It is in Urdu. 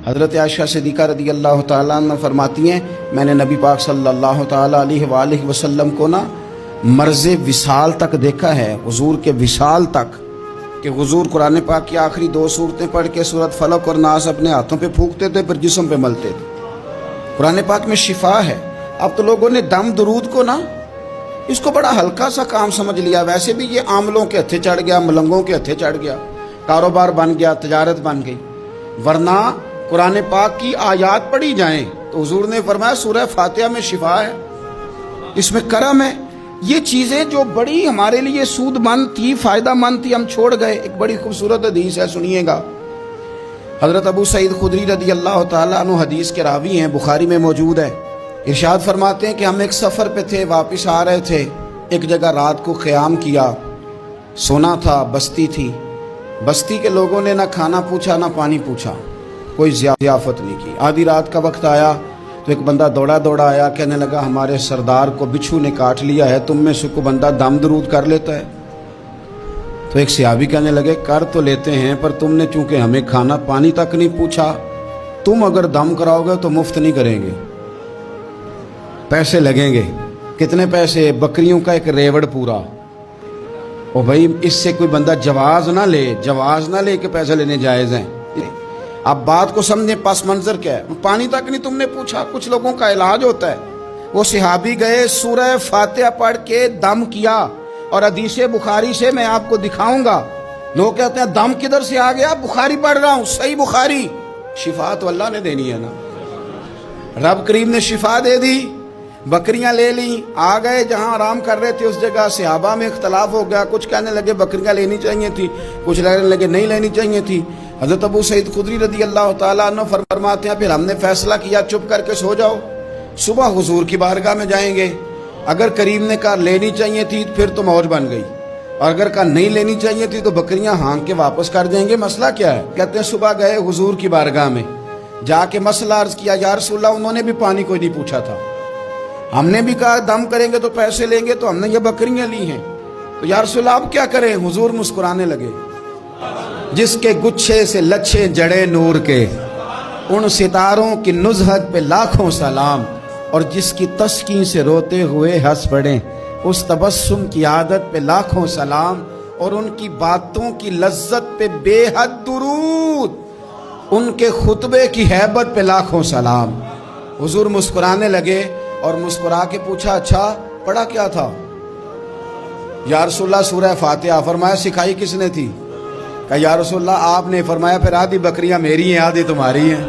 حضرت عائشہ صدیقہ رضی اللہ تعالیٰ عنہ فرماتی ہیں میں نے نبی پاک صلی اللہ تعالیٰ علیہ وآلہ وسلم کو مرض وصال تک دیکھا ہے، حضور کے وصال تک، کہ حضور قرآن پاک کی آخری 2 سورتیں پڑھ کے سورت فلق اور ناس اپنے ہاتھوں پہ پھونکتے تھے، پھر جسم پہ ملتے تھے۔ قرآن پاک میں شفا ہے۔ اب تو لوگوں نے دم درود کو اس کو بڑا ہلکا سا کام سمجھ لیا۔ ویسے بھی یہ عاملوں کے ہتھے چڑھ گیا، ملنگوں کے ہتھے چڑھ گیا، کاروبار بن گیا، تجارت بن گئی۔ ورنہ قرآن پاک کی آیات پڑھی جائیں تو حضور نے فرمایا سورہ فاتحہ میں شفا ہے، اس میں کرم ہے۔ یہ چیزیں جو بڑی ہمارے لیے سود مند تھی، فائدہ مند تھی، ہم چھوڑ گئے۔ ایک بڑی خوبصورت حدیث ہے، سنیے گا۔ حضرت ابو سعید خدری رضی اللہ تعالیٰ عنہ حدیث کے راوی ہیں، بخاری میں موجود ہے۔ ارشاد فرماتے ہیں کہ ہم ایک سفر پہ تھے، واپس آ رہے تھے، ایک جگہ رات کو قیام کیا، سونا تھا، بستی تھی۔ بستی کے لوگوں نے نہ کھانا پوچھا نہ پانی پوچھا، کوئی ضیافت نہیں کی۔ آدھی رات کا وقت آیا تو ایک بندہ دوڑا دوڑا آیا، کہنے لگا ہمارے سردار کو بچھو نے کاٹ لیا ہے، تم میں سے کوئی بندہ دم درود کر لیتا ہے؟ تو ایک صحابی کہنے لگے کر تو لیتے ہیں، پر تم نے چونکہ ہمیں کھانا پانی تک نہیں پوچھا، تم اگر دم کراؤ گے تو مفت نہیں کریں گے، پیسے لگیں گے۔ کتنے پیسے؟ بکریوں کا ایک ریوڑ پورا۔ او بھائی اس سے کوئی بندہ جواز نہ لے کہ پیسے لینے جائز ہیں۔ اب بات کو سمجھیں، پس منظر کیا ہے؟ پانی تک نہیں تم نے پوچھا۔ کچھ لوگوں کا علاج ہوتا ہے، وہ صحابی گئے، سورہ فاتحہ پڑھ کے دم کیا، اور حدیث بخاری سے میں آپ کو دکھاؤں گا۔ لوگ کہتے ہیں دم کدھر سے آ گیا؟ بخاری پڑھ رہا ہوں، صحیح بخاری۔ شفا تو اللہ نے دینی ہے نا، رب کریم نے شفا دے دی۔ بکریاں لے لیں، آ گئے جہاں آرام کر رہے تھے اس جگہ۔ صحابہ میں اختلاف ہو گیا، کچھ کہنے لگے بکریاں لینی چاہیے تھی، کچھ کہنے لگے نہیں لینی چاہیے تھی۔ حضرت ابو سعید خدری رضی اللہ تعالیٰ عنہ فرماتے ہیں پھر ہم نے فیصلہ کیا چپ کر کے سو جاؤ، صبح حضور کی بارگاہ میں جائیں گے۔ اگر کریم نے کہا لینی چاہیے تھی پھر تو موج بن گئی، اور اگر کہا نہیں لینی چاہیے تھی تو بکریاں ہانک کے واپس کر دیں گے۔ مسئلہ کیا ہے؟ کہتے ہیں صبح گئے حضور کی بارگاہ میں، جا کے مسئلہ عرض کیا، یا رسول اللہ انہوں نے بھی پانی کوئی نہیں پوچھا تھا، ہم نے بھی کہا دم کریں گے تو پیسے لیں گے، تو ہم نے یہ بکریاں لی ہیں، تو یا رسول اللہ اب کیا کریں؟ حضور مسکرانے لگے، جس کے گچھے سے لچھے جڑے نور کے، ان ستاروں کی نزہت پہ لاکھوں سلام، اور جس کی تسکین سے روتے ہوئے ہنس پڑیں، اس تبسم کی عادت پہ لاکھوں سلام، اور ان کی باتوں کی لذت پہ بے حد درود، ان کے خطبے کی ہیبت پہ لاکھوں سلام۔ حضور مسکرانے لگے اور مسکرا کے پوچھا اچھا پڑھا کیا تھا؟ یا رسول اللہ سورہ فاتحہ۔ فرمایا سکھائی کس نے تھی؟ کہا یا رسول اللہ آپ نے۔ فرمایا پھر آدھی بکریاں میری ہیں آدھی تمہاری ہیں۔